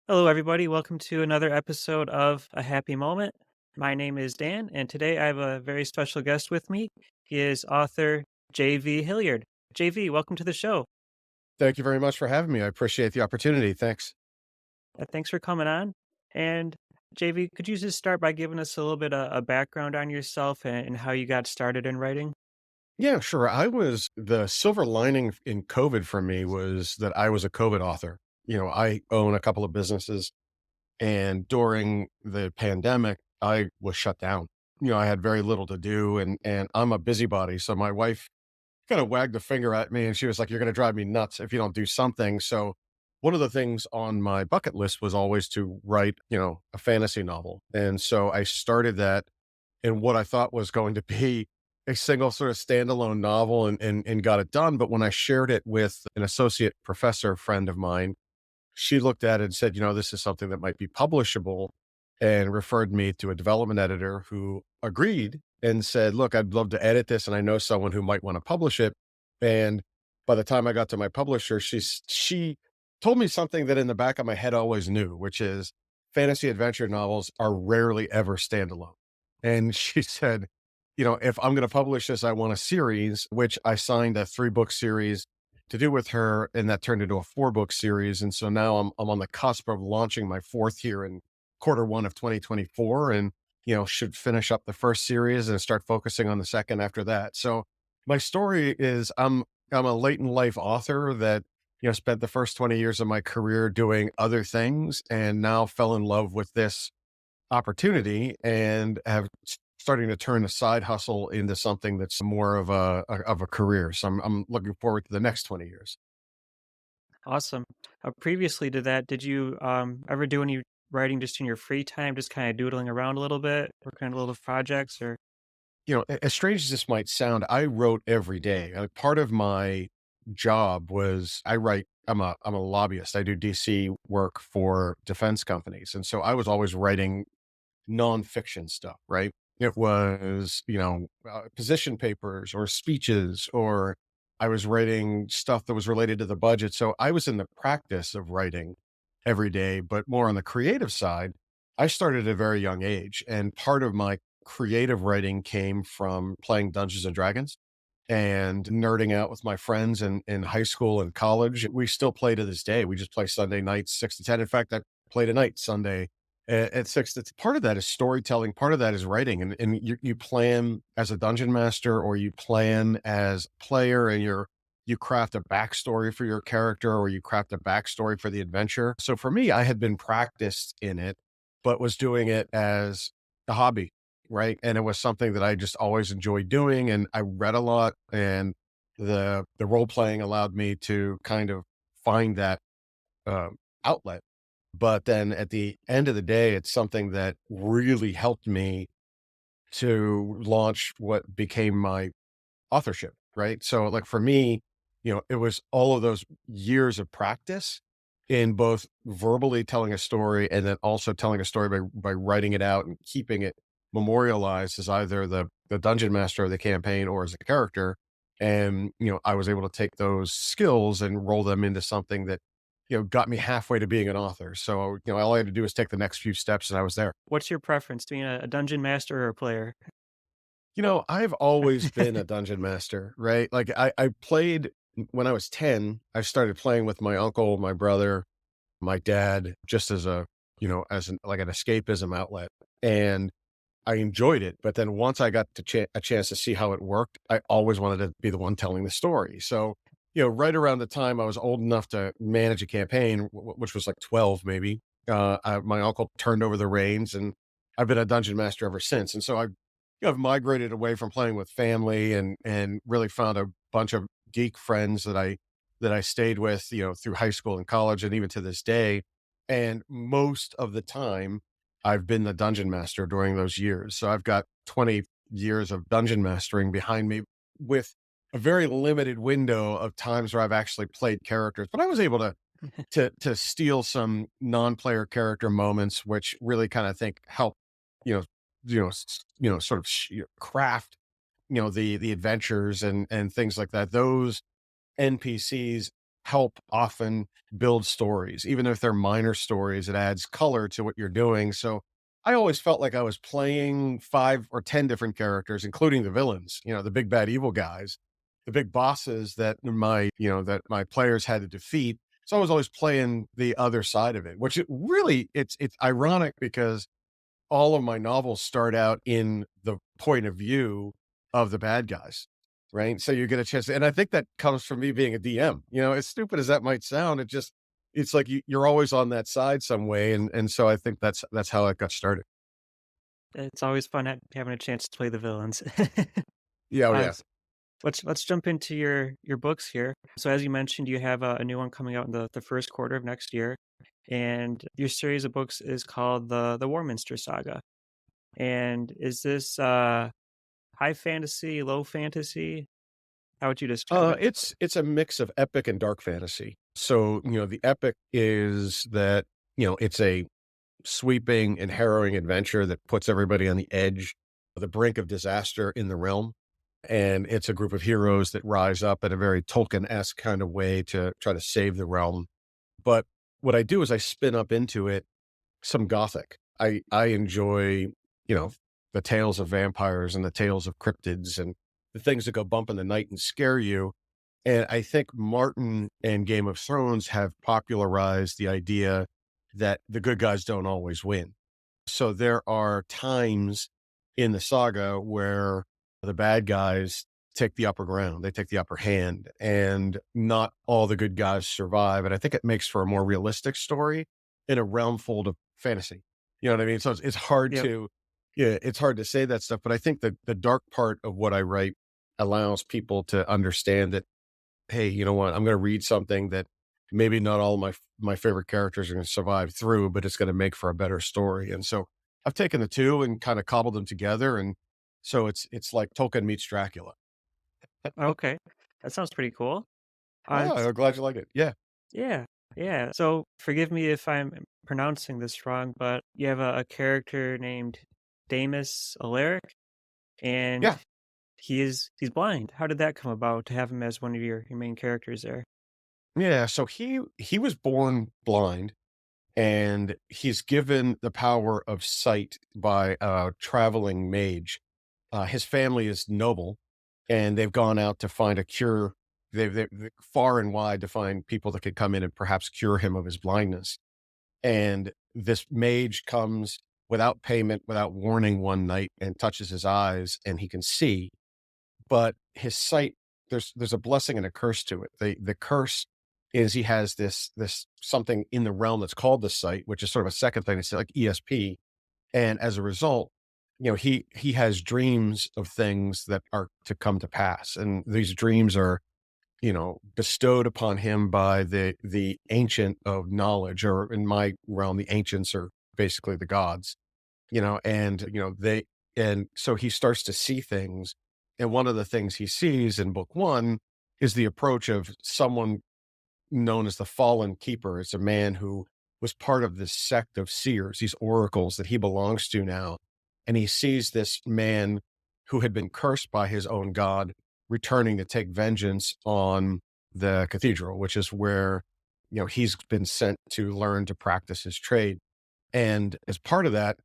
Hello, everybody. Welcome to another episode of A Happy Moment. My name is Dan, and today I have a very special guest with me. He is author J.V. Hilliard. J.V., welcome to the show. Thank you very much for having me. I appreciate the opportunity. Thanks. Thanks for coming on. And J.V., could you just start by giving us a little bit of a background on yourself and how you got started in writing? Yeah, sure. The silver lining in COVID for me was that I was a COVID author. I own a couple of businesses, and during the pandemic, I was shut down. I had very little to do, and I'm a busybody. So my wife kind of wagged the finger at me, and she was like, "You're going to drive me nuts if you don't do something." So one of the things on my bucket list was always to write, a fantasy novel, and so I started that in what I thought was going to be a single sort of standalone novel and got it done. But when I shared it with an associate professor friend of mine, she looked at it and said, this is something that might be publishable, and referred me to a development editor who agreed and said, look, I'd love to edit this. And I know someone who might want to publish it. And by the time I got to my publisher, she told me something that in the back of my head I always knew, which is fantasy adventure novels are rarely ever standalone. And she said, if I'm going to publish this, I want a series, which I signed a 3-book series to do with her, and that turned into a 4-book series. And so now I'm on the cusp of launching my fourth here in quarter 1 of 2024, and should finish up the first series and start focusing on the second after that. So my story is I'm a late in life author that spent the first 20 years of my career doing other things, and now fell in love with this opportunity and have starting to turn a side hustle into something that's more of a career. So I'm looking forward to the next 20 years. Awesome. Previously to that, did you ever do any writing just in your free time, just kind of doodling around a little bit, working on little projects, or? As strange as this might sound, I wrote every day. Part of my job was I write. I'm a lobbyist. I do DC work for defense companies, and so I was always writing nonfiction stuff. Right? It was position papers or speeches, or I was writing stuff that was related to the budget. So I was in the practice of writing every day, but more on the creative side. I started at a very young age, and part of my creative writing came from playing Dungeons and Dragons and nerding out with my friends in high school and college. We still play to this day. We just play Sunday nights, 6 to 10. In fact, I play tonight, Sunday at 6. Part of that is storytelling. Part of that is writing. And you plan as a dungeon master, or you plan as a player, and you craft a backstory for your character, or you craft a backstory for the adventure. So for me, I had been practiced in it, but was doing it as a hobby. Right. And it was something that I just always enjoyed doing. And I read a lot, and the role playing allowed me to kind of find that uh, outlet. But then at the end of the day, it's something that really helped me to launch what became my authorship. Right. So like for me, it was all of those years of practice in both verbally telling a story, and then also telling a story by writing it out and keeping it memorialized as either the dungeon master of the campaign or as a character. And, I was able to take those skills and roll them into something that, got me halfway to being an author. So, all I had to do was take the next few steps, and I was there. What's your preference, being a dungeon master or a player? I've always been a dungeon master, right? Like I played when I was 10. I started playing with my uncle, my brother, my dad, just as as like an escapism outlet. And I enjoyed it. But then once I got to a chance to see how it worked, I always wanted to be the one telling the story. So, right around the time I was old enough to manage a campaign, which was like 12 maybe, my uncle turned over the reins, and I've been a dungeon master ever since. And so I've migrated away from playing with family, and really found a bunch of geek friends that I stayed with, through high school and college, and even to this day. And most of the time, I've been the dungeon master during those years. So I've got 20 years of dungeon mastering behind me, with a very limited window of times where I've actually played characters. But I was able to steal some non-player character moments, which really kind of think help, you know, sort of craft, the adventures and things like that. Those NPCs help often build stories. Even if they're minor stories, it adds color to what you're doing. So I always felt like I was playing 5 or 10 different characters, including the villains, the big bad evil guys, the big bosses that my players had to defeat. So I was always playing the other side of it, which it really it's ironic because all of my novels start out in the point of view of the bad guys, right? So you get a chance, and I think that comes from me being a DM. As stupid as that might sound, it's like you're always on that side some way, and so I think that's how I got started. It's always fun having a chance to play the villains. Yeah, oh Uh, yeah. s let's jump into your books here. So as you mentioned, you have a new one coming out in the first quarter of next year, and your series of books is called the Warminster Saga. And is this, high fantasy, low fantasy? How would you describe it? It's a mix of epic and dark fantasy. So, the epic is that, it's a sweeping and harrowing adventure that puts everybody on the edge of the brink of disaster in the realm. And it's a group of heroes that rise up in a very Tolkien-esque kind of way to try to save the realm. But what I do is I spin up into it some gothic. I enjoy, you know, the tales of vampires and the tales of cryptids and the things that go bump in the night and scare you. And I think Martin and Game of Thrones have popularized the idea that the good guys don't always win. So there are times in the saga where the bad guys take the upper ground, they take the upper hand, and not all the good guys survive. And I think it makes for a more realistic story in a realm full of fantasy. You know what I mean? So it's hard Yep. to, yeah, it's hard to say that stuff. But I think that the dark part of what I write allows people to understand that, hey, you know what? I'm going to read something that maybe not all my favorite characters are going to survive through, but it's going to make for a better story. And so I've taken the two and kind of cobbled them together, and so it's like Tolkien meets Dracula. Okay. That sounds pretty cool. Oh, S I'm glad you like it. Yeah, Yeah, yeah. So, forgive me if I'm pronouncing this wrong, but you have a character named Damus Alaric, and yeah, he's blind. How did that come about to have him as one of your main characters there? yeah. So he was born blind, and he's given the power of sight by a traveling mage. His family is noble, and they've gone out to find a cure. They're far and wide to find people that could come in and perhaps cure him of his blindness. And this mage comes without payment, without warning one night and touches his eyes, and he can see, but his sight, there's a blessing and a curse to it. The curse is he has this something in the realm that's called the sight, which is sort of a second thing. It's like ESP, and as a result, he has dreams of things that are to come to pass, and these dreams are, bestowed upon him by the ancient of knowledge, or in my realm, the ancients are basically the gods, and so he starts to see things. And one of the things he sees in book one is the approach of someone known as the Fallen Keeper. It's a man who was part of this sect of seers, these oracles that he belongs to now. And he sees this man who had been cursed by his own god returning to take vengeance on the cathedral, which is where, he's been sent to learn to practice his trade. And as part of that,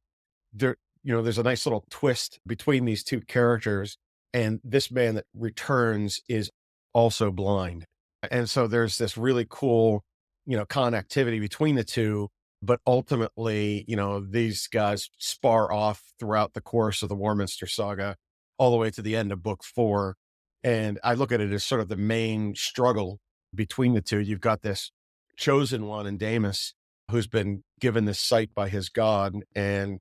there's a nice little twist between these two characters. And this man that returns is also blind. And so there's this really cool, connectivity between the two. But ultimately, these guys spar off throughout the course of the Warminster Saga, all the way to the end of book four. And I look at it as sort of the main struggle between the two. You've got this chosen one in Damus, who's been given this sight by his god, and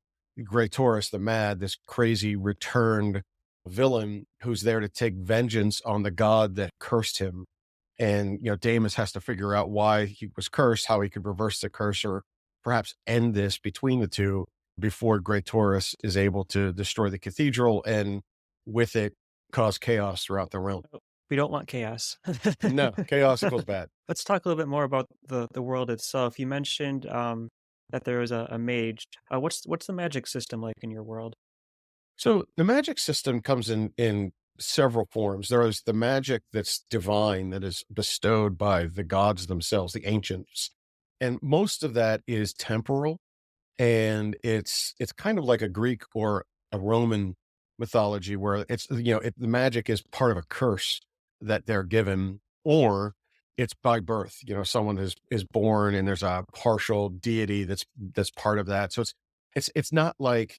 Taurus the Mad, this crazy returned villain who's there to take vengeance on the god that cursed him. And, Damus has to figure out why he was cursed, how he could reverse the curse, or perhaps end this between the two before Taurus is able to destroy the cathedral and with it cause chaos throughout the realm. Oh, we don't want chaos. No, chaos equals bad. Let's talk a little bit more about the world itself. You mentioned, that there was a mage. What's the magic system like in your world? So the magic system comes in several forms. There is the magic that's divine, that is bestowed by the gods themselves, the ancients. And most of that is temporal, and it's kind of like a Greek or a Roman mythology where the magic is part of a curse that they're given, or it's by birth. Someone is born and there's a partial deity that's part of that. So it's not like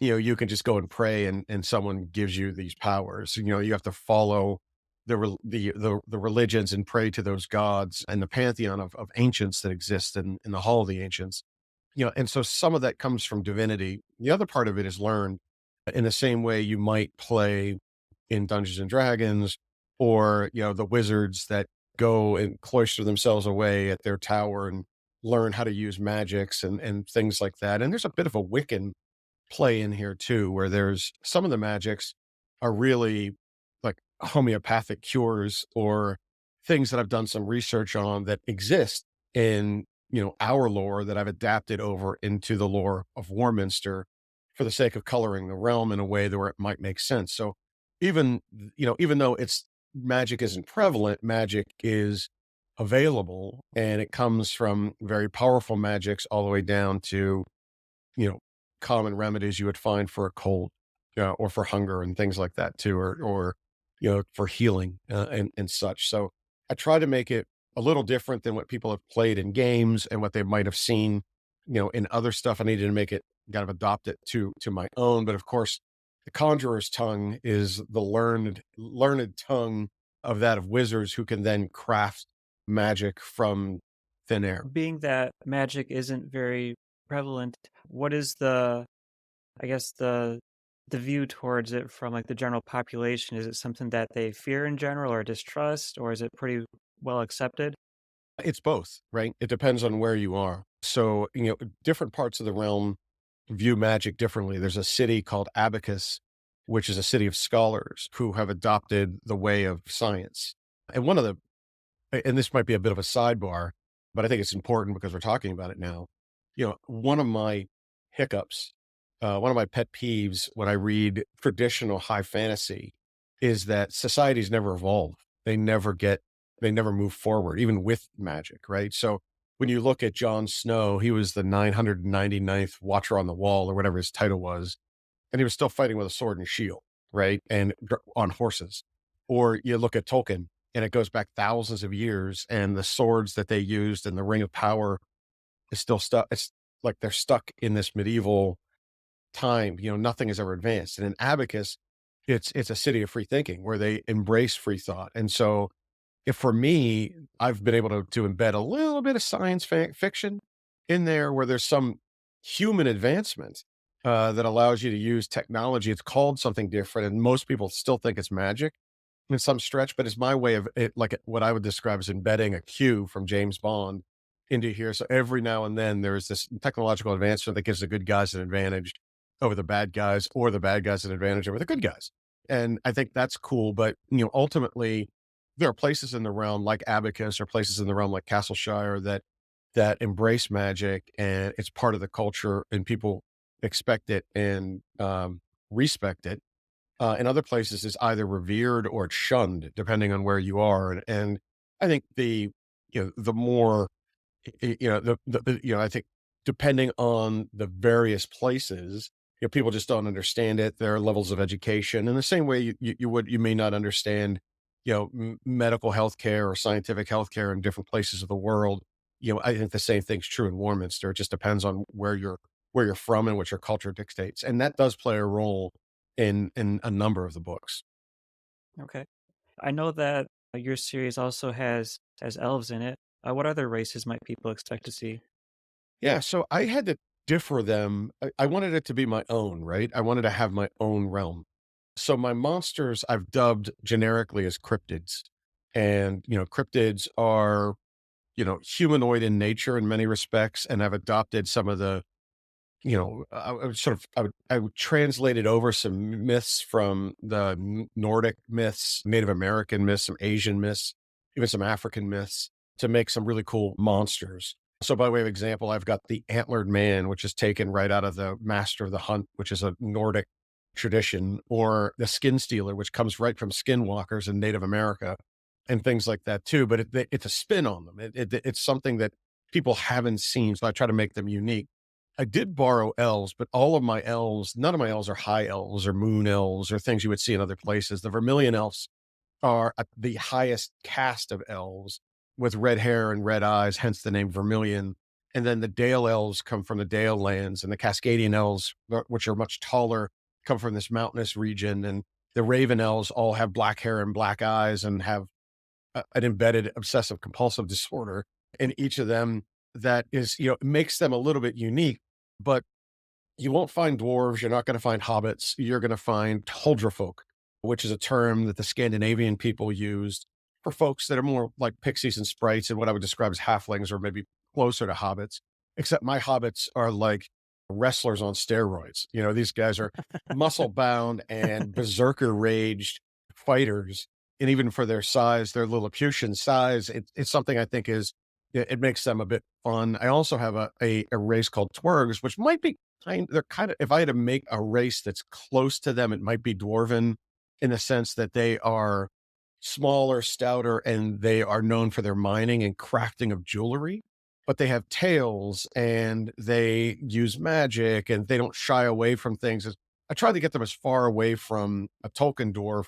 you can just go and pray and someone gives you these powers. You have to follow the religions and pray to those gods and the pantheon of ancients that exist in the Hall of the Ancients. And so some of that comes from divinity. The other part of it is learned in the same way you might play in Dungeons and Dragons, or, the wizards that go and cloister themselves away at their tower and learn how to use magics and things like that. And there's a bit of a Wiccan play in here too, where there's some of the magics are really like homeopathic cures, or things that I've done some research on that exist in, our lore that I've adapted over into the lore of Warminster for the sake of coloring the realm in a way that where it might make sense. So even though it's magic isn't prevalent, magic is available, and it comes from very powerful magics all the way down to you know, common remedies you would find for a cold, or for hunger and things like that too, or for healing, and such. So I try to make it a little different than what people have played in games and what they might have seen, in other stuff. I needed to make it kind of adopt it to my own. But of course, the conjurer's tongue is the learned tongue of wizards who can then craft magic from thin air. Being that magic isn't very prevalent, what is I guess the view towards it from like the general population? Is it something that they fear in general or distrust, or is it pretty well accepted? It's both, right? It depends on where you are. So, different parts of the realm view magic differently. There's a city called Abacus, which is a city of scholars who have adopted the way of science. And and this might be a bit of a sidebar, but I think it's important because we're talking about it now. One of my hiccups, one of my pet peeves when I read traditional high fantasy is that societies never evolve. They never get, they never move forward, even with magic, right? So when you look at Jon Snow, he was the 999th Watcher on the Wall or whatever his title was, and he was still fighting with a sword and shield, right? And on horses. Or you look at Tolkien, and it goes back thousands of years, and the swords that they used and the Ring of Power is still stuck. It's like they're stuck in this medieval time. Nothing has ever advanced. And in Abacus, it's a city of free thinking where they embrace free thought. And so, if for me, I've been able to embed a little bit of science fiction in there, where there's some human advancement that allows you to use technology. It's called something different, and most people still think it's magic in some stretch, but it's my way of it, like what I would describe as embedding a Q from James Bond into here. So every now and then there's this technological advancement that gives the good guys an advantage over the bad guys, or the bad guys an advantage over the good guys. And I think that's cool. But, ultimately, there are places in the realm like Abacus, or places in the realm like Castleshire that embrace magic, and it's part of the culture, and people expect it and respect it. In other places, it's either revered or it's shunned, depending on where you are. And I think the more, I think depending on the various places, people just don't understand it. There are levels of education in the same way you may not understand, medical healthcare or scientific healthcare in different places of the world. I think the same thing's true in Warminster. It just depends on where you're from and what your culture dictates. And that does play a role in a number of the books. Okay. I know that your series also has elves in it. What other races might people expect to see? Yeah, so I had to differ them. I wanted it to be my own, right? I wanted to have my own realm. So my monsters I've dubbed generically as cryptids. And, cryptids are, humanoid in nature in many respects, and I've adopted some of the I would sort of I would translated over some myths from the Nordic myths, Native American myths, some Asian myths, even some African myths, to make some really cool monsters. So by way of example, I've got the antlered man, which is taken right out of the Master of the Hunt, which is a Nordic tradition, or the skin stealer, which comes right from skinwalkers in Native America and things like that too. But it's a spin on them. It's something that people haven't seen. So I try to make them unique. I did borrow elves, but all of my elves, none of my elves are high elves or moon elves or things you would see in other places. The Vermilion elves are the highest caste of elves with red hair and red eyes, hence the name Vermilion. And then the Dale elves come from the Dale lands, and the Cascadian elves, which are much taller, come from this mountainous region. And the Raven elves all have black hair and black eyes and have an embedded obsessive compulsive disorder in each of them that is, makes them a little bit unique. But you won't find dwarves, you're not gonna find hobbits, you're gonna find huldrefolk, which is a term that the Scandinavian people used for folks that are more like pixies and sprites and what I would describe as halflings or maybe closer to hobbits, except my hobbits are like wrestlers on steroids. These guys are muscle bound and berserker raged fighters, and even for their size, their Lilliputian size, it's something I think it makes them a bit fun. I also have a race called Twergs, which might be they're kind of, if I had to make a race that's close to them, it might be dwarven in the sense that they are smaller, stouter, and they are known for their mining and crafting of jewelry. But they have tails and they use magic and they don't shy away from things. I tried to get them as far away from a Tolkien dwarf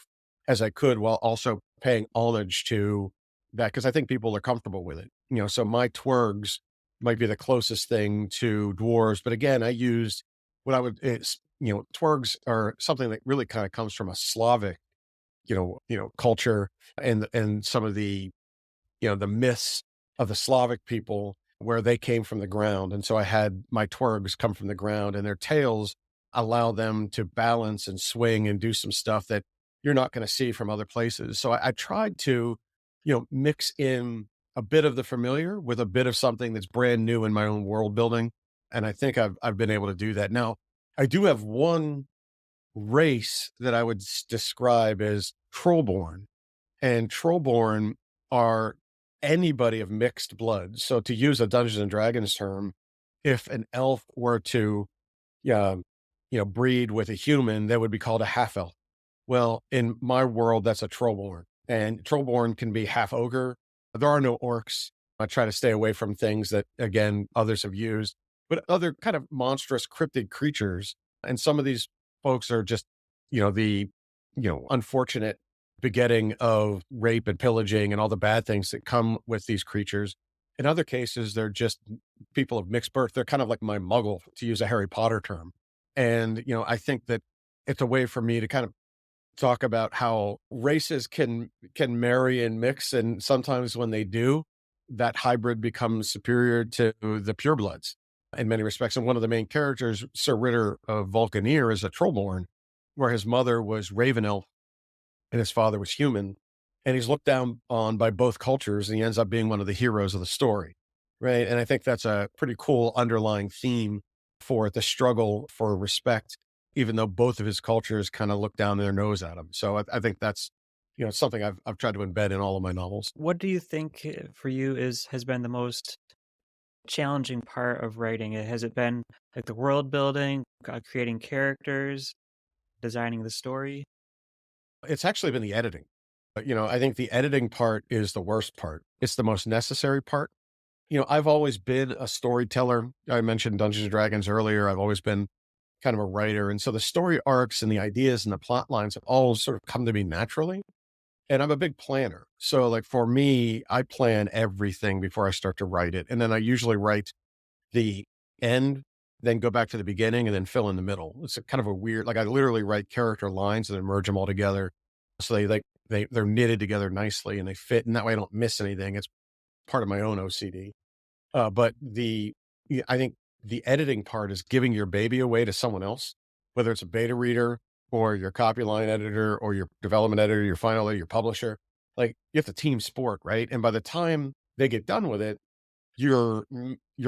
as I could while also paying homage to that because I think people are comfortable with it. So my Twergs might be the closest thing to dwarves. But again, I used what I would, Twergs are something that really kind of comes from a Slavic, culture and some of the myths of the Slavic people where they came from the ground. And so I had my Twergs come from the ground and their tails allow them to balance and swing and do some stuff that you're not going to see from other places. So I tried to, mix in a bit of the familiar with a bit of something that's brand new in my own world building. And I think I've been able to do that. Now, I do have one race that I would describe as Trollborn, and Trollborn are anybody of mixed blood. So to use a Dungeons and Dragons term, if an elf were to, yeah, breed with a human, that would be called a half elf. Well, in my world, that's a Trollborn, and Trollborn can be half ogre. There are no orcs. I try to stay away from things that, again, others have used, but other kind of monstrous cryptid creatures. And some of these folks are just, the, unfortunate begetting of rape and pillaging and all the bad things that come with these creatures. In other cases, they're just people of mixed birth. They're kind of like my muggle, to use a Harry Potter term. And, I think that it's a way for me to kind of talk about how races can marry and mix, and sometimes when they do, that hybrid becomes superior to the purebloods in many respects. And one of the main characters, Sir Ritter of Vulcaneer, is a Trollborn, where his mother was Raven Elf and his father was human. And he's looked down on by both cultures, and he ends up being one of the heroes of the story. Right. And I think that's a pretty cool underlying theme for it, the struggle for respect, even though both of his cultures kind of look down their nose at him. So I think that's, something I've tried to embed in all of my novels. What do you think for you has been the most challenging part of writing it? Has it been like the world building, creating characters, designing the story? It's actually been the editing. But, I think the editing part is the worst part. It's the most necessary part. I've always been a storyteller. I mentioned Dungeons and Dragons earlier. I've always been kind of a writer. And so the story arcs and the ideas and the plot lines have all sort of come to me naturally. And I'm a big planner. So like for me, I plan everything before I start to write it. And then I usually write the end, then go back to the beginning and then fill in the middle. It's a kind of a weird, like I literally write character lines and then merge them all together. So they're knitted together nicely and they fit. And that way I don't miss anything. It's part of my own OCD. But I think the editing part is giving your baby away to someone else, whether it's a beta reader or your copy line editor or your development editor, your final editor, your publisher. Like you have to team sport, right? And by the time they get done with it, you're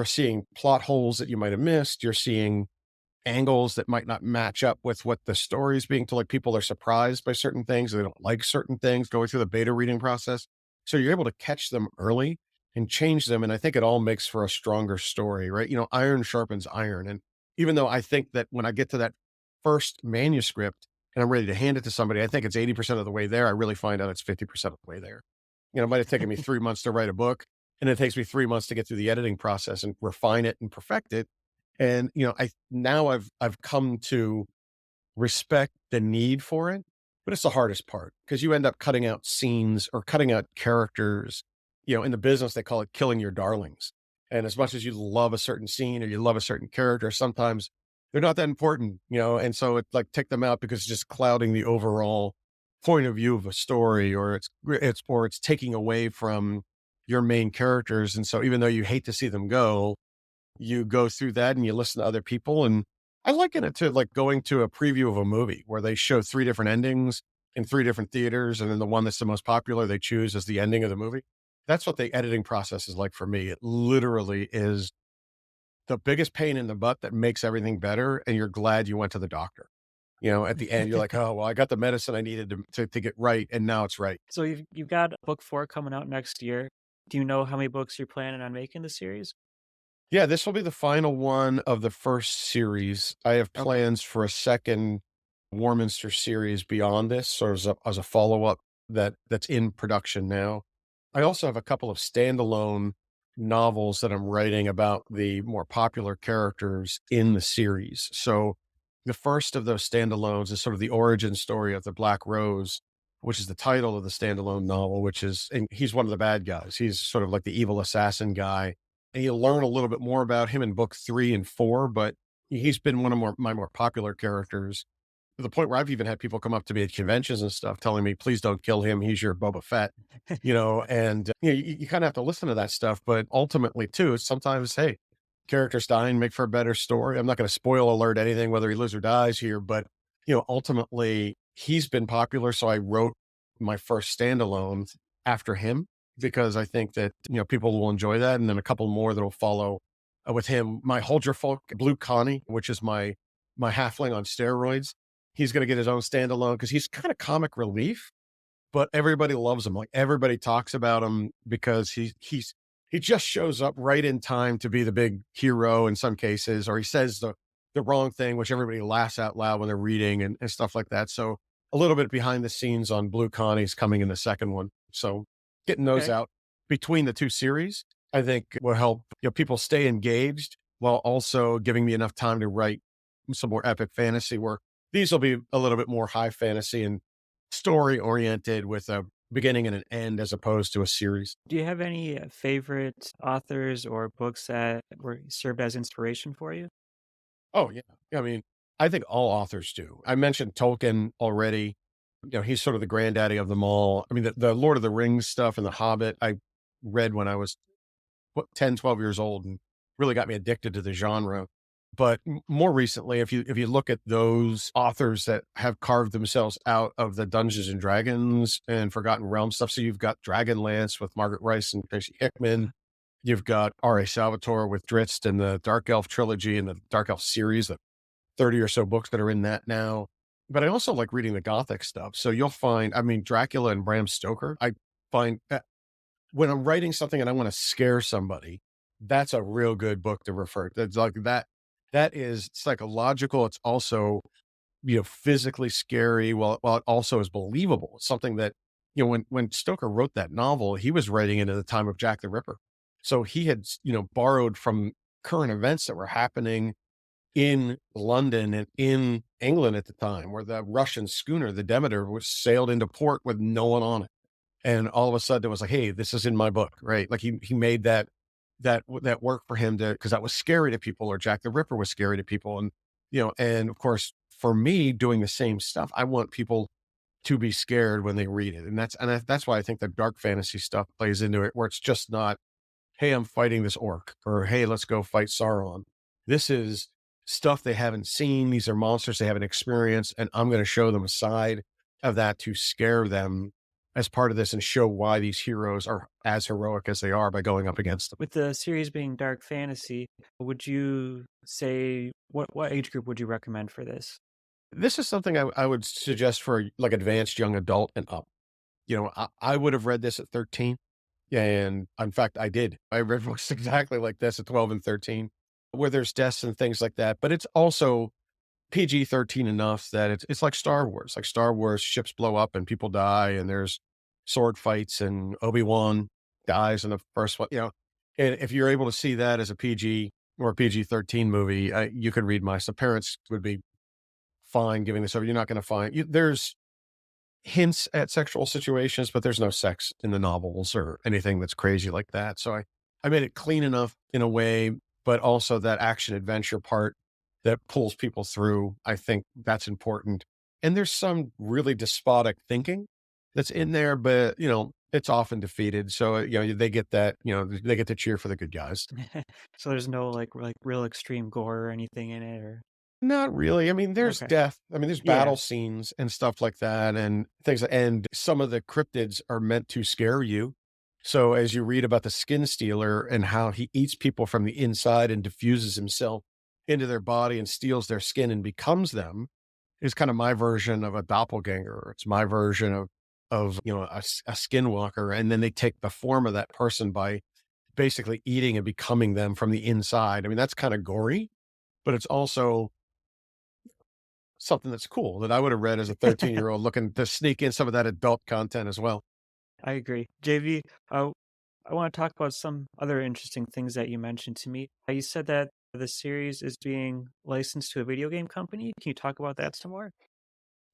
seeing plot holes that you might have missed. You're seeing angles that might not match up with what the story is being told. Like people are surprised by certain things. They don't like certain things going through the beta reading process. So you're able to catch them early and change them. And I think it all makes for a stronger story, right? Iron sharpens iron. And even though I think that when I get to that first manuscript and I'm ready to hand it to somebody, I think it's 80% of the way there. I really find out it's 50% of the way there. It might have taken me 3 months to write a book, and it takes me 3 months to get through the editing process and refine it and perfect it. And, I've come to respect the need for it, but it's the hardest part because you end up cutting out scenes or cutting out characters. In the business, they call it killing your darlings. And as much as you love a certain scene or you love a certain character, sometimes they're not that important, and so it's like take them out because it's just clouding the overall point of view of a story, or it's taking away from your main characters. And so even though you hate to see them go, you go through that and you listen to other people. And I liken it to like going to a preview of a movie where they show three different endings in three different theaters. And then the one that's the most popular, they choose as the ending of the movie. That's what the editing process is like for me. It literally is the biggest pain in the butt that makes everything better. And you're glad you went to the doctor. At the end, you're like, oh, well, I got the medicine I needed to get right. And now it's right. So you've got book 4 coming out next year. Do you know how many books you're planning on making the series? Yeah, this will be the final one of the first series. I have Okay. plans for a second Warminster series beyond this, or as a follow-up that's in production now. I also have a couple of standalone novels that I'm writing about the more popular characters in the series. So the first of those standalones is sort of the origin story of the Black Rose, which is the title of the standalone novel, and he's one of the bad guys. He's sort of like the evil assassin guy, and you learn a little bit more about him in book 3 and 4, but he's been one of my more popular characters to the point where I've even had people come up to me at conventions and stuff telling me, "Please don't kill him. He's your Boba Fett." And you kind of have to listen to that stuff, but ultimately too, it's sometimes, hey, characters dying make for a better story. I'm not going to spoil alert anything, whether he lives or dies here, but ultimately he's been popular. So I wrote my first standalone after him because I think that, people will enjoy that. And then a couple more that will follow with him. My Huldra Blue Connie, which is my halfling on steroids. He's going to get his own standalone because he's kind of comic relief, but everybody loves him. Like everybody talks about him because he just shows up right in time to be the big hero in some cases, or he says the wrong thing, which everybody laughs out loud when they're reading and stuff like that. So a little bit behind the scenes on Blue Connie's coming in the second one. So getting those Okay. out between the two series, I think will help people stay engaged while also giving me enough time to write some more epic fantasy work. These will be a little bit more high fantasy and story oriented with a beginning and an end as opposed to a series. Do you have any favorite authors or books that were served as inspiration for you? Oh yeah. I mean, I think all authors do. I mentioned Tolkien already. He's sort of the granddaddy of them all. I mean, the Lord of the Rings stuff and the Hobbit, I read when I was 10, 12 years old and really got me addicted to the genre. But more recently, if you look at those authors that have carved themselves out of the Dungeons and Dragons and Forgotten Realms stuff, so you've got Dragonlance with Margaret Rice and Tracy Hickman. You've got R.A. Salvatore with Drizzt and the Dark Elf trilogy and the Dark Elf series, the 30 or so books that are in that now. But I also like reading the Gothic stuff. So you'll find, I mean, Dracula and Bram Stoker, I find when I'm writing something and I want to scare somebody, that's a real good book to refer to. That's like that. That is psychological. It's also, physically scary while it also is believable. It's something that, when Stoker wrote that novel, he was writing it at the time of Jack the Ripper. So he had, borrowed from current events that were happening in London and in England at the time, where the Russian schooner, the Demeter, was sailed into port with no one on it. And all of a sudden it was like, hey, this is in my book, right? Like he made that work for him to, because that was scary to people, or Jack the Ripper was scary to people. And, and of course, for me doing the same stuff, I want people to be scared when they read it. And that's why I think the dark fantasy stuff plays into it, where it's just not, hey, I'm fighting this orc, or hey, let's go fight Sauron. This is stuff they haven't seen. These are monsters they haven't experienced. And I'm going to show them a side of that to scare them as part of this and show why these heroes are as heroic as they are by going up against them. With the series being dark fantasy, would you say what age group would you recommend for this? This is something I would suggest for like advanced young adult and up. I would have read this at 13. And in fact, I did. I read books exactly like this at 12 and 13, where there's deaths and things like that. But it's also PG-13 enough that it's like Star Wars. Like Star Wars, ships blow up and people die, and there's sword fights, and Obi-Wan dies in the first one, and if you're able to see that as a PG or a PG-13 movie, you could read my so parents would be fine giving this over. You're not gonna find there's hints at sexual situations, but there's no sex in the novels or anything that's crazy like that. So I made it clean enough in a way, but also that action adventure part that pulls people through. I think that's important. And there's some really despotic thinking that's in there, but it's often defeated. So, they get that, they get to cheer for the good guys. So there's no like real extreme gore or anything in it, or Not really. I mean, there's okay. death. I mean, there's Yeah. battle scenes and stuff like that and things. And some of the cryptids are meant to scare you. So as you read about the skin stealer and how he eats people from the inside and diffuses himself into their body and steals their skin and becomes them, is kind of my version of a doppelganger. It's my version of a skinwalker. And then they take the form of that person by basically eating and becoming them from the inside. I mean, that's kind of gory, but it's also something that's cool that I would have read as a 13-year-old looking to sneak in some of that adult content as well. I agree. JV, I want to talk about some other interesting things that you mentioned to me. You said that the series is being licensed to a video game company. Can you talk about that some more?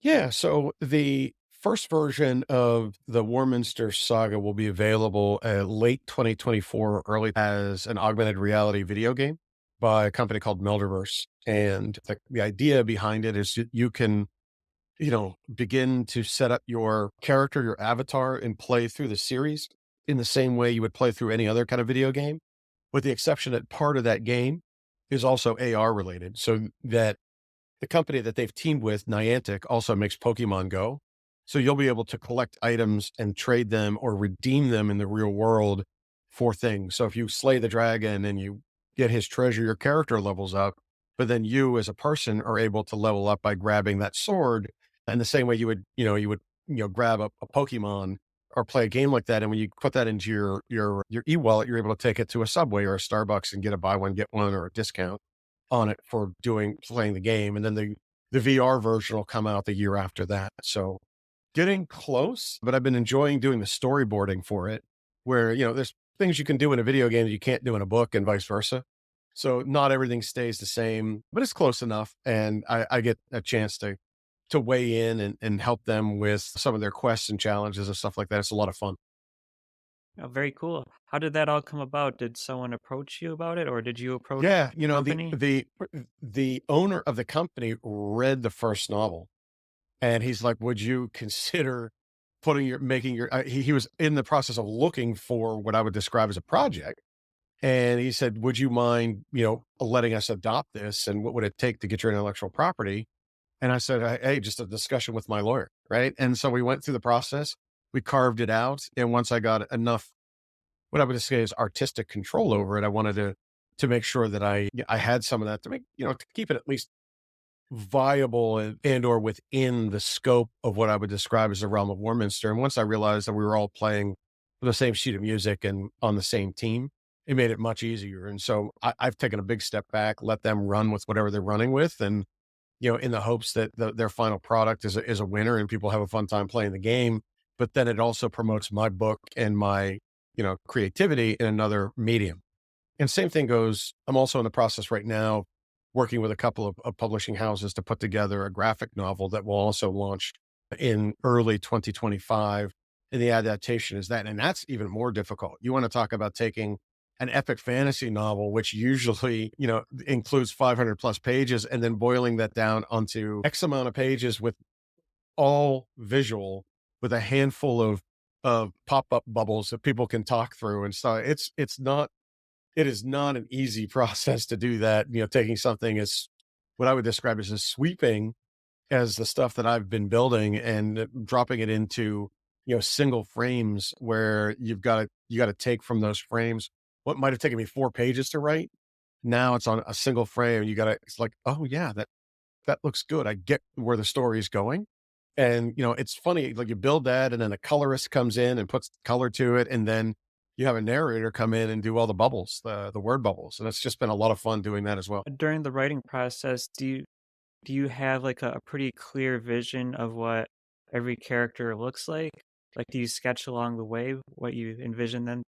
Yeah, so the first version of the Warminster Saga will be available late 2024, early as an augmented reality video game by a company called Melderverse. And the idea behind it is that you can, begin to set up your character, your avatar, and play through the series in the same way you would play through any other kind of video game, with the exception that part of that game is also AR related. So that the company that they've teamed with, Niantic, also makes Pokemon Go. So you'll be able to collect items and trade them or redeem them in the real world for things. So if you slay the dragon and you get his treasure, your character levels up, but then you as a person are able to level up by grabbing that sword. And the same way you would grab a Pokemon or play a game like that. And when you put that into your e-wallet, you're able to take it to a Subway or a Starbucks and get a buy one, get one or a discount on it for playing the game, and then the VR version will come out the year after that. So getting close, but I've been enjoying doing the storyboarding for it, where there's things you can do in a video game that you can't do in a book, and vice versa. So not everything stays the same, but it's close enough, and I get a chance to weigh in and help them with some of their quests and challenges and stuff like that. It's a lot of fun. Oh, very cool. How did that all come about? Did someone approach you about it, or did you approach Yeah, the company? the owner of the company read the first novel. And he's like, "Would you consider putting your making your" he was in the process of looking for what I would describe as a project, and he said, "Would you mind, letting us adopt this, and what would it take to get your intellectual property?" And I said, "Hey, just a discussion with my lawyer," right? And so we went through the process, we carved it out, and once I got enough, what I would say is artistic control over it, I wanted to make sure that I had some of that to make, to keep it at least viable and or within the scope of what I would describe as the realm of Warminster. And once I realized that we were all playing the same sheet of music and on the same team, it made it much easier. And so I've taken a big step back, let them run with whatever they're running with, and in the hopes that their final product is a winner and people have a fun time playing the game. But then it also promotes my book and my creativity in another medium. And same thing goes, I'm also in the process right now working with a couple of publishing houses to put together a graphic novel that will also launch in early 2025. And the adaptation is that. And that's even more difficult. You want to talk about taking an epic fantasy novel, which usually, includes 500 plus pages, and then boiling that down onto X amount of pages with all visual with a handful of pop-up bubbles that people can talk through. And so it is not an easy process to do that, taking something as what I would describe as sweeping as the stuff that I've been building and dropping it into, single frames where you got to take from those frames what might have taken me 4 pages to write. Now it's on a single frame. It's like, oh yeah, that looks good. I get where the story is going. And, it's funny, like you build that and then a colorist comes in and puts color to it. And then you have a narrator come in and do all the bubbles, the word bubbles. And it's just been a lot of fun doing that as well. During the writing process, do you have like a pretty clear vision of what every character looks like? Like, do you sketch along the way what you envision them,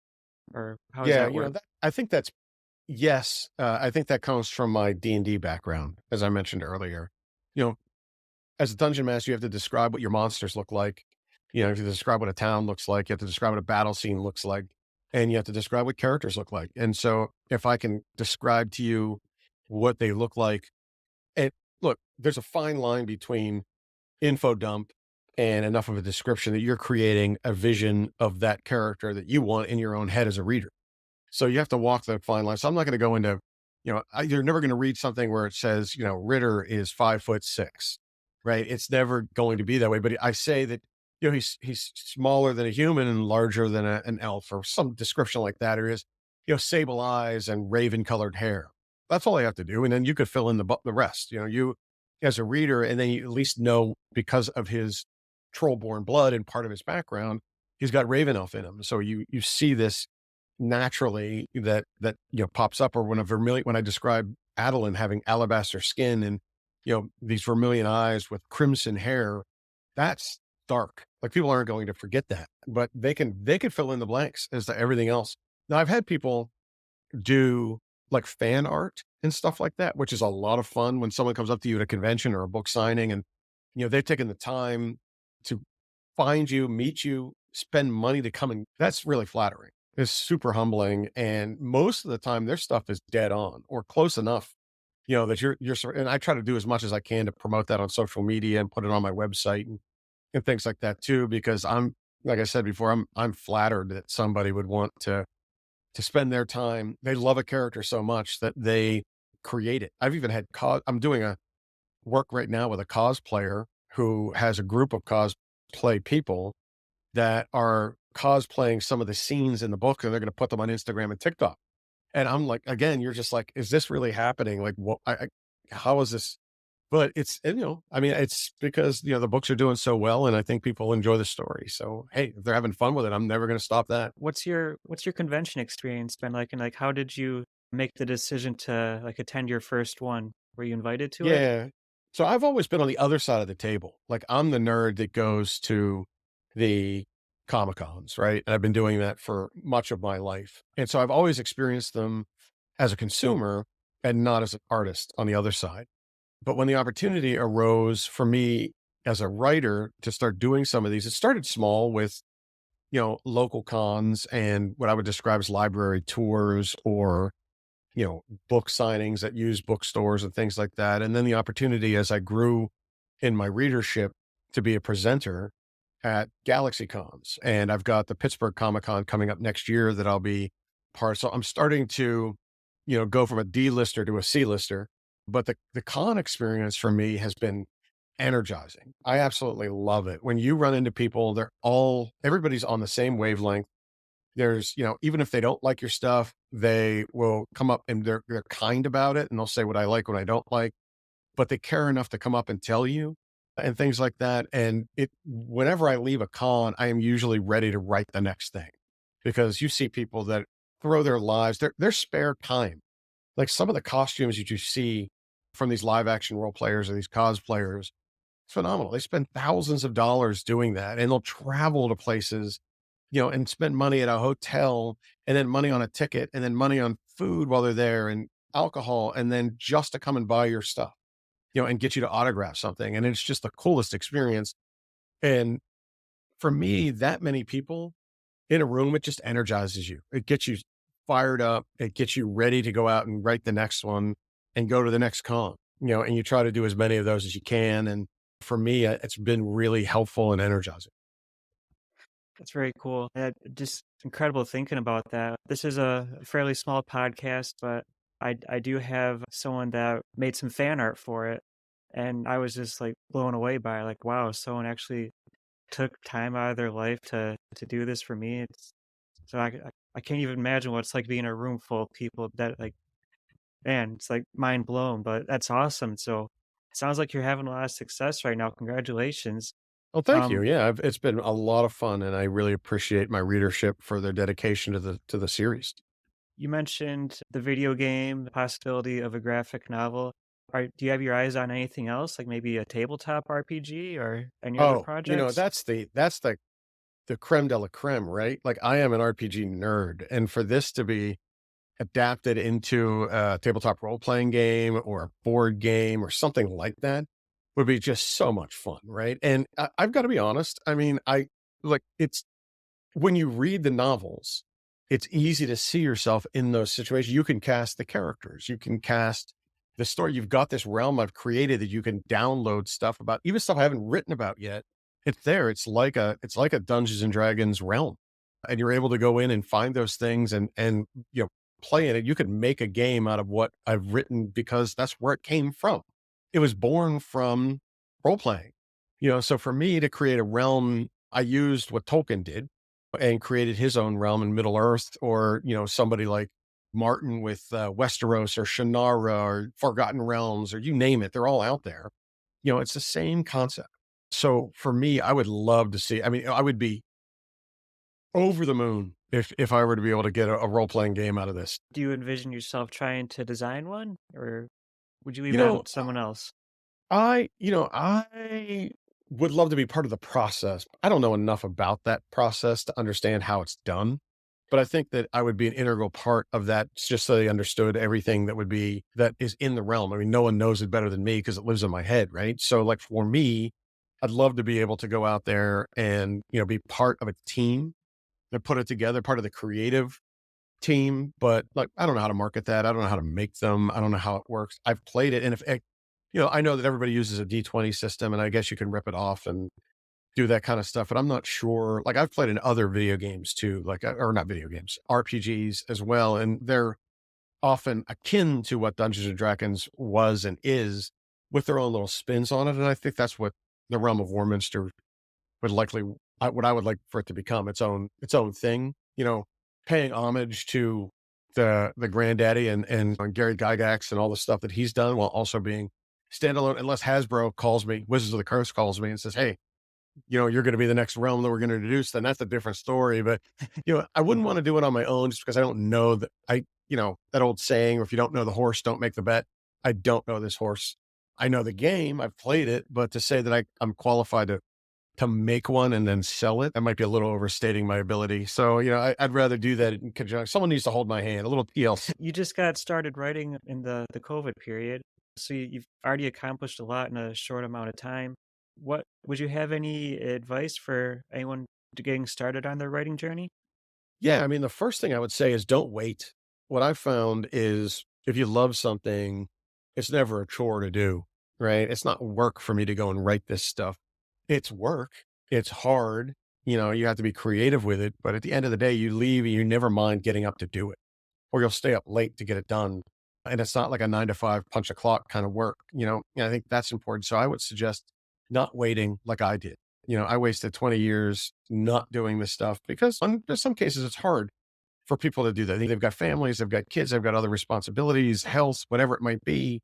or how does Yeah, that work? that I think that's yes, I think that comes from my D&D background, as I mentioned earlier. You know, as a dungeon master, you have to describe what your monsters look like. You have to describe what a town looks like. You have to describe what a battle scene looks like, and you have to describe what characters look like. And so, if I can describe to you what they look like, and look, there's a fine line between info dump and enough of a description that you're creating a vision of that character that you want in your own head as a reader. So you have to walk that fine line. So I'm not going to go into, you're never going to read something where it says, Ritter is 5'6", right? It's never going to be that way. But I say that, he's smaller than a human and larger than an elf or some description like that. Or is, sable eyes and raven colored hair. That's all I have to do. And then you could fill in the rest, you as a reader, and then you at least know because of his troll-born blood and part of his background, he's got raven elf in him. So you see this naturally that pops up. Or when I describe Adeline having alabaster skin and these vermilion eyes with crimson hair, that's dark. Like, people aren't going to forget that, but they can fill in the blanks as to everything else. Now, I've had people do like fan art and stuff like that, which is a lot of fun when someone comes up to you at a convention or a book signing, and they've taken the time to find you, meet you, spend money to come, and that's really flattering. It's super humbling, and most of the time their stuff is dead on or close enough, that and I try to do as much as I can to promote that on social media and put it on my website and things like that too, because like I said before, I'm flattered that somebody would want to spend their time. They love a character so much that they create it. I've even had I'm doing a work right now with a cosplayer who has a group of cosplay people that are cosplaying some of the scenes in the book, and they're going to put them on Instagram and TikTok. And I'm like, again, you're just like, is this really happening? Like, what, how is this? But I mean, it's because, the books are doing so well, and I think people enjoy the story. So, hey, if they're having fun with it, I'm never going to stop that. What's your convention experience been like, and like how did you make the decision to like attend your first one? Were you invited to it? Yeah. So I've always been on the other side of the table. Like, I'm the nerd that goes to the Comic Cons, right? And I've been doing that for much of my life. And so I've always experienced them as a consumer and not as an artist on the other side. But when the opportunity arose for me as a writer to start doing some of these, it started small with, local cons and what I would describe as library tours, or book signings that use bookstores and things like that. And then the opportunity as I grew in my readership to be a presenter at Galaxy Cons. And I've got the Pittsburgh Comic Con coming up next year that I'll be part. So I'm starting to, go from a D-lister to a C-lister. But the con experience for me has been energizing. I absolutely love it. When you run into people, everybody's on the same wavelength. There's, even if they don't like your stuff, they will come up and they're kind about it, and they'll say what I like, what I don't like, but they care enough to come up and tell you and things like that. And whenever I leave a con, I am usually ready to write the next thing, because you see people that throw their lives, their spare time. Like, some of the costumes that you see from these live action role players or these cosplayers, it's phenomenal. They spend thousands of dollars doing that, and they'll travel to places, and spend money at a hotel, and then money on a ticket, and then money on food while they're there, and alcohol, and then just to come and buy your stuff, and get you to autograph something. And it's just the coolest experience. And for me, that many people in a room, it just energizes you. It gets you fired up. It gets you ready to go out and write the next one and go to the next con, and you try to do as many of those as you can. And for me, it's been really helpful and energizing. That's very cool. Just incredible thinking about that. This is a fairly small podcast, but I do have someone that made some fan art for it, and I was just like blown away by it. Like, wow, someone actually took time out of their life to do this for me. I can't even imagine what it's like being in a room full of people that like, man, it's like mind blown. But that's awesome. So it sounds like you're having a lot of success right now. Congratulations. Well, thank you. Um, Yeah, it's been a lot of fun, and I really appreciate my readership for their dedication to the series. You mentioned the video game, the possibility of a graphic novel. Do you have your eyes on anything else, like maybe a tabletop RPG or any other Oh, you know, projects? that's the creme de la creme, right? Like, I am an RPG nerd, and for this to be adapted into a tabletop role-playing game or a board game or something like that would be just so much fun, right? And I've gotta be honest, I mean, it's when you read the novels, it's easy to see yourself in those situations. You can cast the characters, you can cast the story. You've got this realm I've created that you can download stuff about, even stuff I haven't written about yet. It's there. It's like a Dungeons and Dragons realm. And you're able to go in and find those things and play in it. You could make a game out of what I've written because that's where it came from. It was born from role playing. So for me to create a realm, I used what Tolkien did and created his own realm in Middle Earth, or somebody like Martin with Westeros or Shannara or Forgotten Realms, or you name it, they're all out there. It's the same concept. So for me, I would love to see. I mean, I would be over the moon if I were to be able to get a role playing game out of this. Do you envision yourself trying to design one, or would you leave You that know, up to someone else? I would love to be part of the process. I don't know enough about that process to understand how it's done, but I think that I would be an integral part of that just so they understood everything that is in the realm. I mean, no one knows it better than me because it lives in my head, right? So like for me, I'd love to be able to go out there and, be part of a team that put it together, part of the creative team, but like I don't know how to market that. I don't know how to make them. I don't know how it works. I've played it, and I know that everybody uses a D20 system, and I guess you can rip it off and do that kind of stuff, but I'm not sure. Like I've played in other video games too, like or not video games, RPGs as well, and they're often akin to what Dungeons and Dragons was and is, with their own little spins on it. And I think that's what the realm of Warminster would likely what I would like for it to become, its own thing, paying homage to the granddaddy and Gary Gygax and all the stuff that he's done while also being standalone, unless Hasbro calls me, Wizards of the Coast calls me and says, "Hey, you're going to be the next realm that we're going to introduce," then that's a different story. But, I wouldn't want to do it on my own just because I don't know that old saying, if you don't know the horse, don't make the bet. I don't know this horse. I know the game. I've played it, but to say that I'm qualified to make one and then sell it, that might be a little overstating my ability. So, I'd rather do that in conjunction. Someone needs to hold my hand, a little TLC. You just got started writing in the COVID period, so you've already accomplished a lot in a short amount of time. What would you have any advice for anyone getting started on their writing journey? Yeah, I mean, the first thing I would say is don't wait. What I've found is if you love something, it's never a chore to do, right? It's not work for me to go and write this stuff. It's work. It's hard. You have to be creative with it. But at the end of the day, you leave and you never mind getting up to do it, or you'll stay up late to get it done. And it's not like a 9 to 5 punch a clock kind of work. And I think that's important. So I would suggest not waiting like I did. I wasted 20 years not doing this stuff because there's some cases it's hard for people to do that. They've got families, they've got kids, they've got other responsibilities, health, whatever it might be.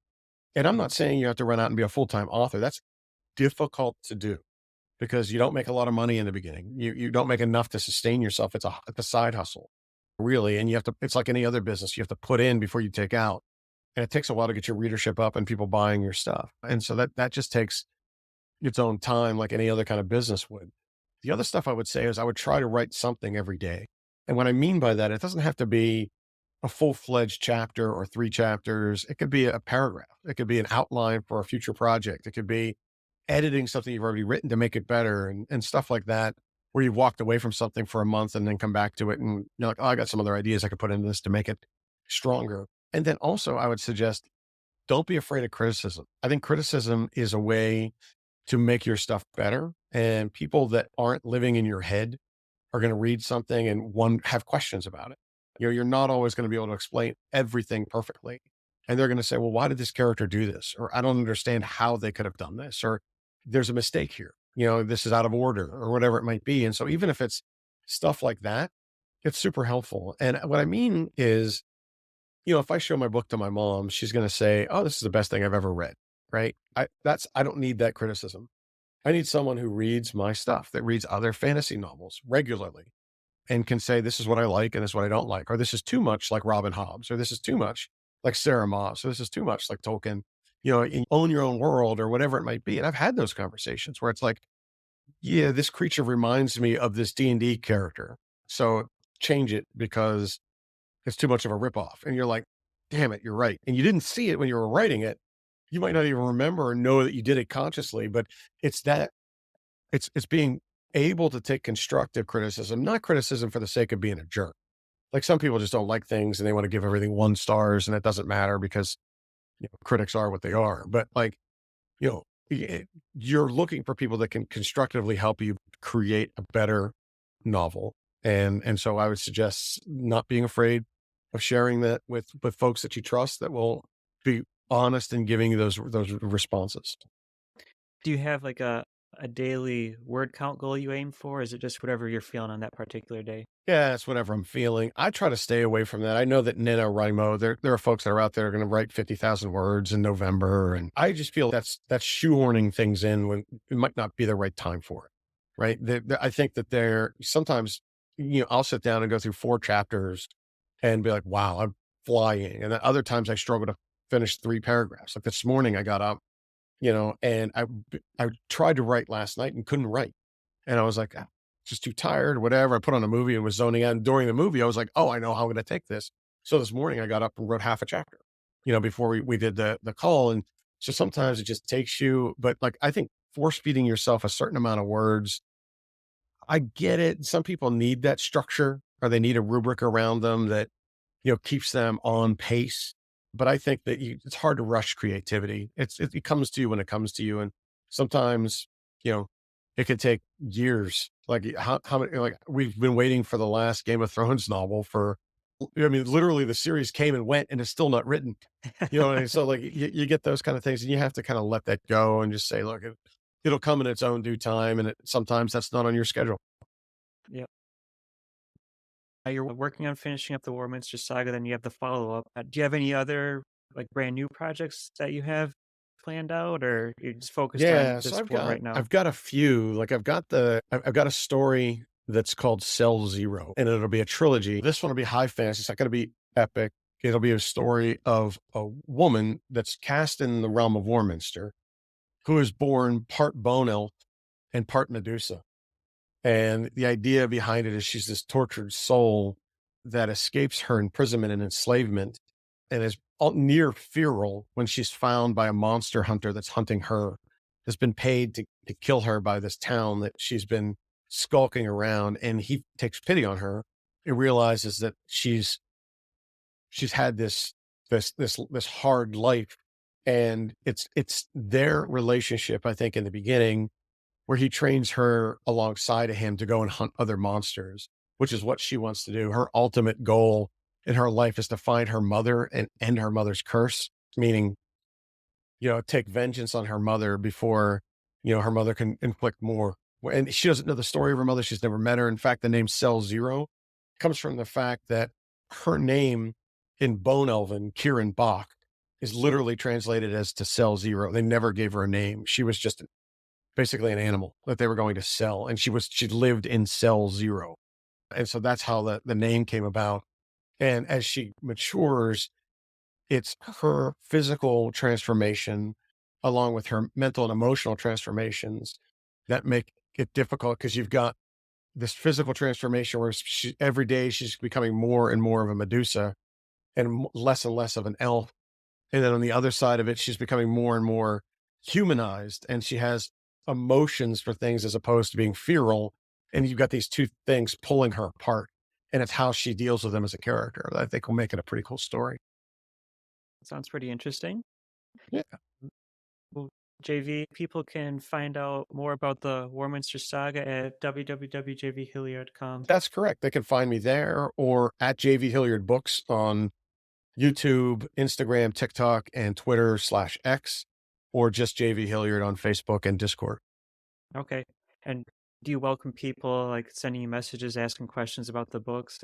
And I'm not saying you have to run out and be a full-time author. That's difficult to do because you don't make a lot of money in the beginning. You don't make enough to sustain yourself. It's a side hustle, really. And it's like any other business. You have to put in before you take out. And it takes a while to get your readership up and people buying your stuff. And so that just takes its own time, like any other kind of business would. The other stuff I would say is I would try to write something every day. And what I mean by that, it doesn't have to be a full-fledged chapter or 3 chapters. It could be a paragraph. It could be an outline for a future project. It could be editing something you've already written to make it better and stuff like that, where you've walked away from something for a month and then come back to it and you're like, oh, I got some other ideas I could put into this to make it stronger. And then also I would suggest don't be afraid of criticism. I think criticism is a way to make your stuff better. And people that aren't living in your head are going to read something and have questions about it. You're not always going to be able to explain everything perfectly. And they're going to say, well, why did this character do this? Or I don't understand how they could have done this. Or there's a mistake here. This is out of order or whatever it might be. And so even if it's stuff like that, it's super helpful. And what I mean is, if I show my book to my mom, she's going to say, oh, this is the best thing I've ever read. Right. I don't need that criticism. I need someone who reads my stuff, that reads other fantasy novels regularly and can say, this is what I like and this is what I don't like, or this is too much like Robin Hobbs, or this is too much like Sarah Moss, or this is too much like Tolkien. and own your own world or whatever it might be. And I've had those conversations where it's like, yeah, this creature reminds me of this D&D character. So change it because it's too much of a ripoff. And you're like, damn it, you're right. And you didn't see it when you were writing it. You might not even remember or know that you did it consciously, but it's that it's being able to take constructive criticism, not criticism for the sake of being a jerk. Like some people just don't like things and they want to give everything 1 stars and it doesn't matter because critics are what they are. But like, you know, you're looking for people that can constructively help you create a better novel. And so I would suggest not being afraid of sharing that with folks that you trust that will be honest in giving you those responses. Do you have like a daily word count goal you aim for? Or is it just whatever you're feeling on that particular day? Yeah, it's whatever I'm feeling. I try to stay away from that. I know that NaNoWriMo, there are folks that are out there going to write 50,000 words in November. And I just feel that's shoehorning things in when it might not be the right time for it. Right. I think that there sometimes, I'll sit down and go through 4 chapters and be like, wow, I'm flying. And then other times I struggle to finish 3 paragraphs. Like this morning I got up, and I tried to write last night and couldn't write. And I was like, "Ah, just too tired, whatever." I put on a movie and was zoning out. And during the movie, I was like, "Oh, I know how I'm going to take this." So this morning I got up and wrote half a chapter, before we did the call. And so sometimes it just takes you, but like, I think force feeding yourself a certain amount of words, I get it. Some people need that structure or they need a rubric around them that keeps them on pace. But I think that it's hard to rush creativity. It comes to you when it comes to you. And sometimes, you know, it could take years. Like how many, like we've been waiting for the last Game of Thrones novel for, I mean, literally the series came and went and it's still not written, and so like you get those kind of things and you have to kind of let that go and just say, look, it'll come in its own due time. And sometimes that's not on your schedule. Yep. You're working on finishing up the Warminster Saga, then you have the follow-up. Do you have any other, like, brand new projects that you have planned out, or you're just focused on Yeah, so this I've one got right now? I've got a few. Like I've got a story that's called Cell Zero, and it'll be a trilogy. This one will be high fantasy. It's not going to be epic. It'll be a story of a woman that's cast in the realm of Warminster, who is born part bone elf and part Medusa. And the idea behind it is she's this tortured soul that escapes her imprisonment and enslavement and is near feral when she's found by a monster hunter that's hunting her, has been paid to kill her by this town that she's been skulking around. And he takes pity on her and realizes that she's had this hard life. And it's their relationship, I think, in the beginning where he trains her alongside of him to go and hunt other monsters, which is what she wants to do. Her ultimate goal in her life is to find her mother and end her mother's curse, meaning, take vengeance on her mother before, her mother can inflict more. And she doesn't know the story of her mother. She's never met her. In fact, the name Cell Zero comes from the fact that her name in Bone Elven, Kieran Bach, is literally translated as to sell zero. They never gave her a name. She was just basically an animal that they were going to sell. And she lived in cell zero. And so that's how the name came about. And as she matures, it's her physical transformation along with her mental and emotional transformations that make it difficult because you've got this physical transformation where every day she's becoming more and more of a Medusa and less of an elf. And then on the other side of it, she's becoming more and more humanized and she has emotions for things as opposed to being feral. And you've got these two things pulling her apart. And it's how she deals with them as a character that I think will make it a pretty cool story. Sounds pretty interesting. Yeah, Well, JV, people can find out more about the Warminster Saga at www.jvhilliard.com. that's correct. They can find me there or at JV Hilliard Books on YouTube, Instagram, TikTok, and Twitter/X, or just JV Hilliard on Facebook and Discord. Okay. And do you welcome people, like, sending you messages, asking questions about the books?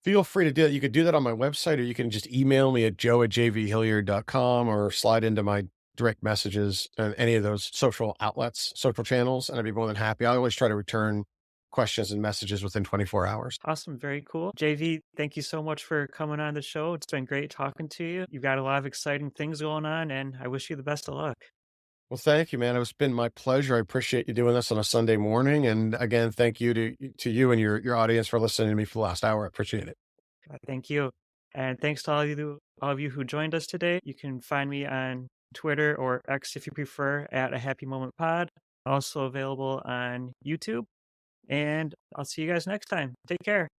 Feel free to do that. You could do that on my website, or you can just email me at joe@jvhilliard.com or slide into my direct messages and any of those social outlets, social channels, and I'd be more than happy. I always try to return questions and messages within 24 hours. Awesome. Very cool. JV, thank you so much for coming on the show. It's been great talking to you. You've got a lot of exciting things going on, and I wish you the best of luck. Well, thank you, man. It's been my pleasure. I appreciate you doing this on a Sunday morning. And again, thank you to you and your audience for listening to me for the last hour. I appreciate it. Thank you. And thanks to all of you who joined us today. You can find me on Twitter or X if you prefer at a happy moment pod. Also available on YouTube. And I'll see you guys next time. Take care.